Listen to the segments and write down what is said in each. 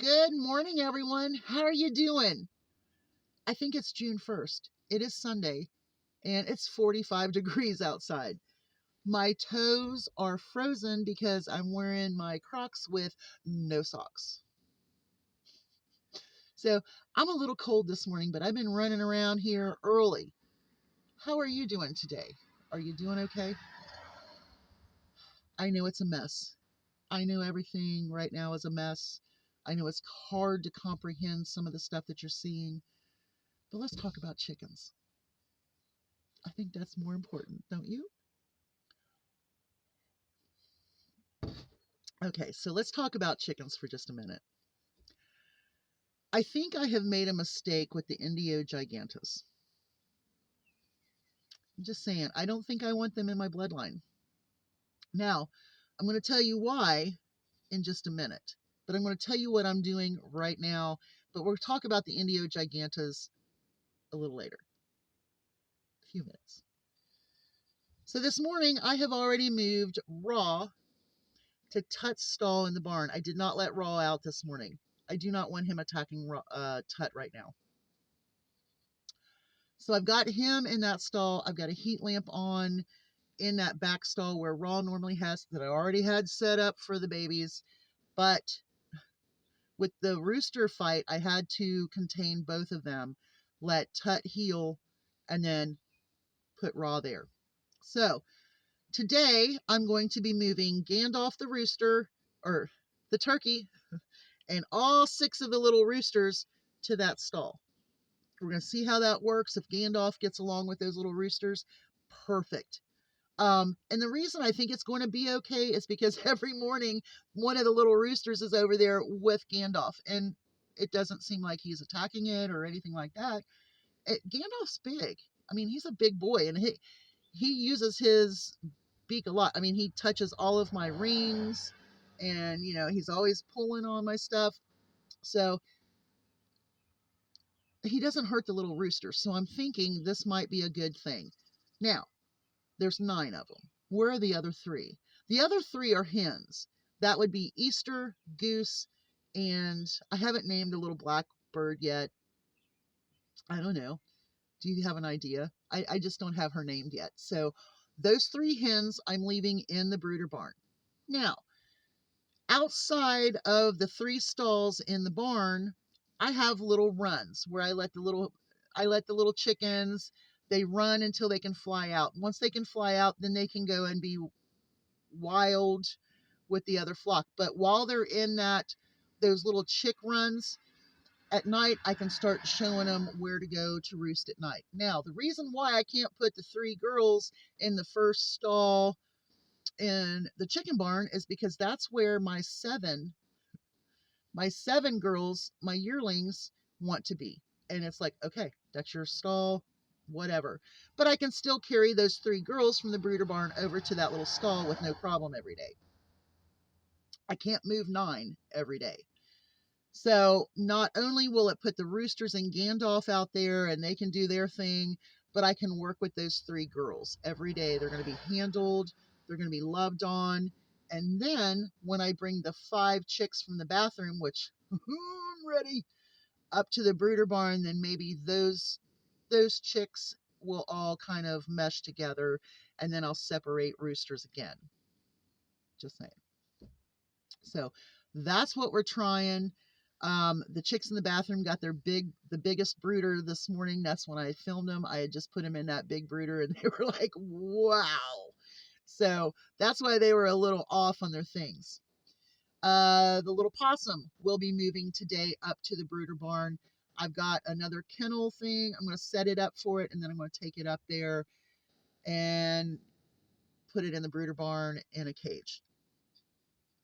Good morning, everyone. How are you doing? I think it's June 1st. It is Sunday, and it's 45 degrees outside. My toes are frozen because I'm wearing my Crocs with no socks. So I'm a little cold this morning, but I've been running around here early. How are you doing today? Are you doing okay? I know it's a mess. I know everything right now is a mess. I know it's hard to comprehend some of the stuff that you're seeing, but let's talk about chickens. I think that's more important, don't you? Okay, so let's talk about chickens for just a minute. I think I have made a mistake with the Indio Gigantes. I'm just saying, I don't think I want them in my bloodline. Now, I'm going to tell you why in just a minute, but I'm going to tell you what I'm doing right now. But we'll talk about the Indio Gigantes a little later, a few minutes. So this morning, I have already moved Raw to Tut's stall in the barn. I did not let Raw out this morning. I do not want him attacking Tut right now. So I've got him in that stall. I've got a heat lamp on in that back stall where Raw normally has, that I already had set up for the babies. But with the rooster fight, I had to contain both of them, let Tut heal, and then put Raw there. So today I'm going to be moving Gandalf the rooster, or the turkey, and all 6 of the little roosters to that stall. We're going to see how that works. If Gandalf gets along with those little roosters, perfect. And the reason I think it's going to be okay is because every morning one of the little roosters is over there with Gandalf, and it doesn't seem like he's attacking it or anything like that. Gandalf's big. I mean, he's a big boy, and he uses his beak a lot. I mean, he touches all of my rings, and he's always pulling on my stuff. So he doesn't hurt the little rooster. So I'm thinking this might be a good thing. Now, there's 9 of them. Where are the other 3? The other 3 are hens. That would be Easter, Goose, and I haven't named a little blackbird yet. I don't know. Do you have an idea? I just don't have her named yet. So those 3 hens I'm leaving in the brooder barn. Now, outside of the 3 stalls in the barn, I have little runs where I let the little chickens, they run until they can fly out. Once they can fly out, then they can go and be wild with the other flock. But while they're in those little chick runs at night, I can start showing them where to go to roost at night. Now, the reason why I can't put the 3 girls in the first stall in the chicken barn is because that's where my 7 girls, my yearlings, want to be. And it's like, okay, that's your stall, whatever. But I can still carry those 3 girls from the brooder barn over to that little stall with no problem every day. I can't move 9 every day. So not only will it put the roosters and Gandalf out there and they can do their thing, but I can work with those 3 girls every day. They're going to be handled, they're going to be loved on. And then when I bring the 5 chicks from the bathroom, which I'm ready, up to the brooder barn, then maybe those chicks will all kind of mesh together, and then I'll separate roosters again. Just saying. So that's what we're trying. The chicks in the bathroom got the biggest brooder this morning. That's when I filmed them. I had just put them in that big brooder, and they were like, wow. So that's why they were a little off on their things. The little possum will be moving today up to the brooder barn. I've got another kennel thing. I'm going to set it up for it, and then I'm going to take it up there and put it in the brooder barn in a cage.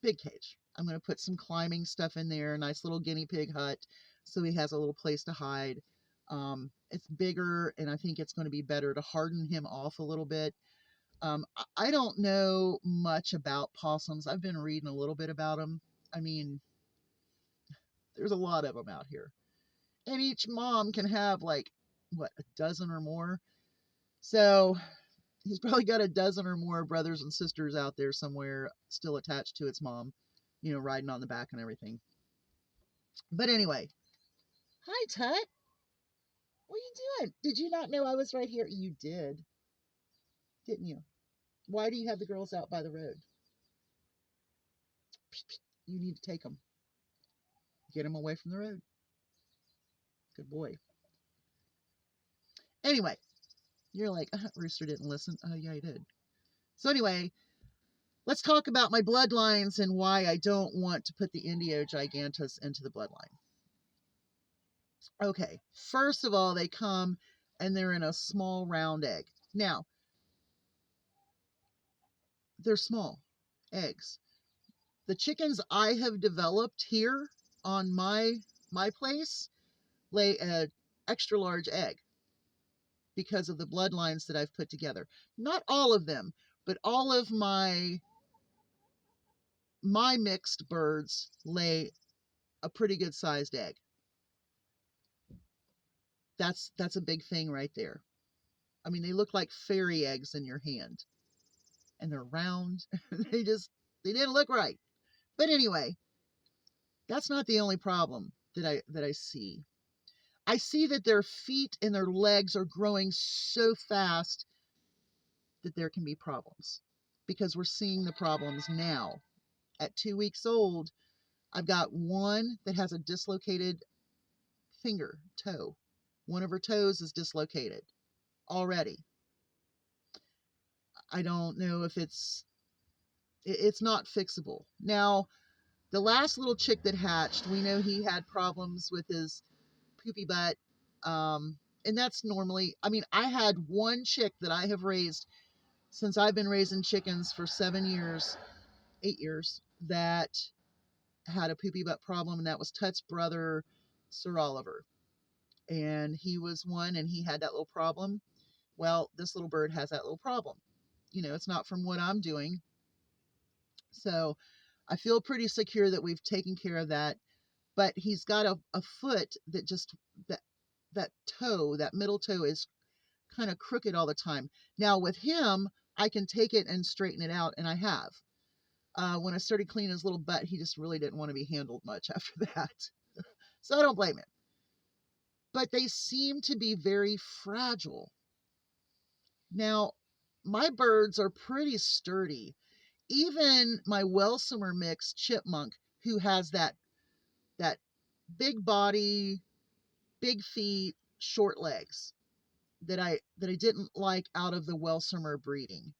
Big cage. I'm going to put some climbing stuff in there, a nice little guinea pig hut, so he has a little place to hide. It's bigger, and I think it's going to be better to harden him off a little bit. I don't know much about possums. I've been reading a little bit about them. I mean, there's a lot of them out here. And each mom can have like, what, a dozen or more? So he's probably got a dozen or more brothers and sisters out there somewhere still attached to its mom, riding on the back and everything. But anyway, hi, Tut. What are you doing? Did you not know I was right here? You did, didn't you? Why do you have the girls out by the road? You need to take them. Get them away from the road. Good boy. Anyway, you're like, Rooster didn't listen. Oh, yeah, he did. So anyway, let's talk about my bloodlines and why I don't want to put the Indio Gigantes into the bloodline. Okay, first of all, they come and they're in a small round egg. Now, they're small eggs. The chickens I have developed here on my place lay an extra large egg because of the bloodlines that I've put together. Not all of them, but all of my mixed birds lay a pretty good sized egg. That's a big thing right there. I mean, they look like fairy eggs in your hand, and they're round. they didn't look right. But anyway, that's not the only problem that I see. I see that their feet and their legs are growing so fast that there can be problems, because we're seeing the problems now. At 2 weeks old, I've got one that has a dislocated toe. One of her toes is dislocated already. I don't know if it's not fixable. Now, the last little chick that hatched, we know he had problems with his poopy butt. And that's normally, I mean, I had one chick that I have raised since I've been raising chickens for 7 years, 8 years, that had a poopy butt problem, and that was Tut's brother, Sir Oliver. And he was one, and he had that little problem. Well, this little bird has that little problem. It's not from what I'm doing. So I feel pretty secure that we've taken care of that. But he's got a foot that just, that toe, that middle toe is kind of crooked all the time. Now with him, I can take it and straighten it out, and I have. When I started cleaning his little butt, he just really didn't want to be handled much after that. So I don't blame him. But they seem to be very fragile. Now, my birds are pretty sturdy. Even my Welsummer mix chipmunk, who has that big body, big feet, short legs, that I didn't like out of the Welsummer breeding.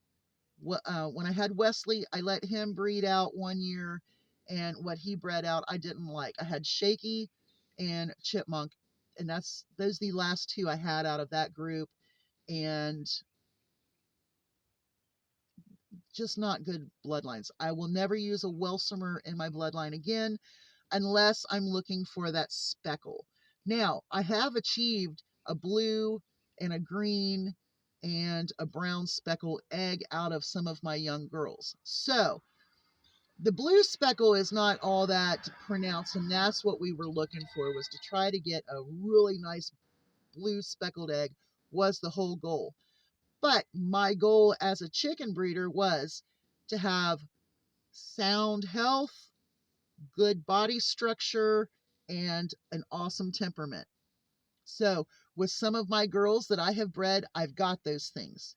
When I had Wesley, I let him breed out 1 year, and what he bred out I didn't like. I had Shaky and Chipmunk, and those are the last two I had out of that group, and just not good bloodlines. I will never use a Welsummer in my bloodline again unless I'm looking for that speckle. Now, I have achieved a blue and a green and a brown speckle egg out of some of my young girls. So the blue speckle is not all that pronounced, and that's what we were looking for, was to try to get a really nice blue speckled egg was the whole goal. But my goal as a chicken breeder was to have sound health, good body structure, and an awesome temperament. So with some of my girls that I have bred, I've got those things.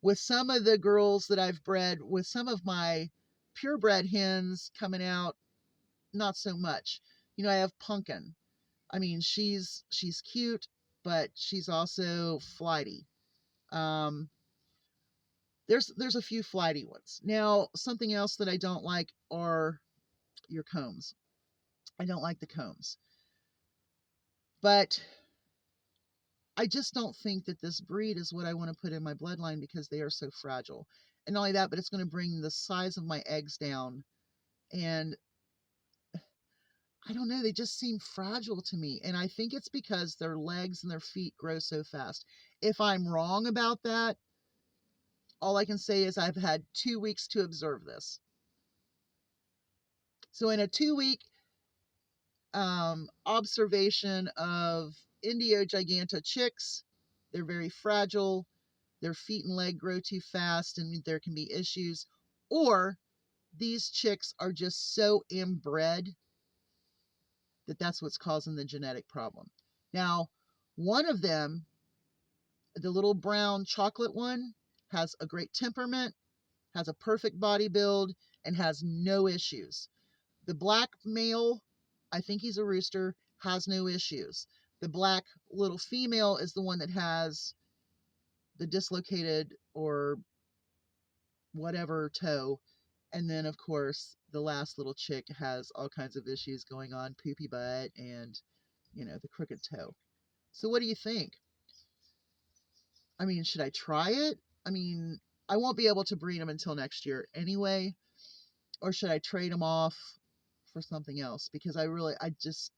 With some of the girls that I've bred, with some of my purebred hens coming out, not so much. I have Pumpkin. I mean, she's cute, but she's also flighty. Um, there's a few flighty ones. Now, something else that I don't like are your combs. I don't like the combs. But I just don't think that this breed is what I want to put in my bloodline, because they are so fragile. And not only that, but it's going to bring the size of my eggs down. And I don't know, they just seem fragile to me. And I think it's because their legs and their feet grow so fast. If I'm wrong about that, all I can say is I've had 2 weeks to observe this. So in a 2-week observation of Indio Gigante Chicks, they're very fragile. Their feet and leg grow too fast, and there can be issues. Or these chicks are just so inbred that's what's causing the genetic problem. Now, one of them, the little brown chocolate one, has a great temperament, has a perfect body build, and has no issues. The black male, I think he's a rooster, has no issues. The black little female is the one that has the dislocated or whatever toe. And then, of course, the last little chick has all kinds of issues going on, poopy butt and, the crooked toe. So what do you think? I mean, should I try it? I mean, I won't be able to breed them until next year anyway. Or should I trade them off for something else? Because I just,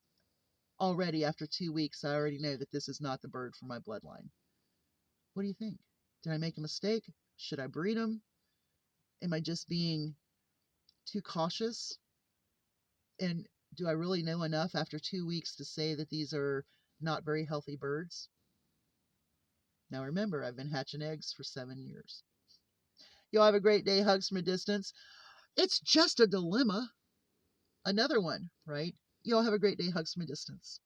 already after 2 weeks, I already know that this is not the bird for my bloodline. What do you think? Did I make a mistake? Should I breed them? Am I just being too cautious? And do I really know enough after 2 weeks to say that these are not very healthy birds? Now remember, I've been hatching eggs for 7 years. Y'all have a great day. Hugs from a distance. It's just a dilemma. Another one, right? Y'all have a great day. Hugs from a distance.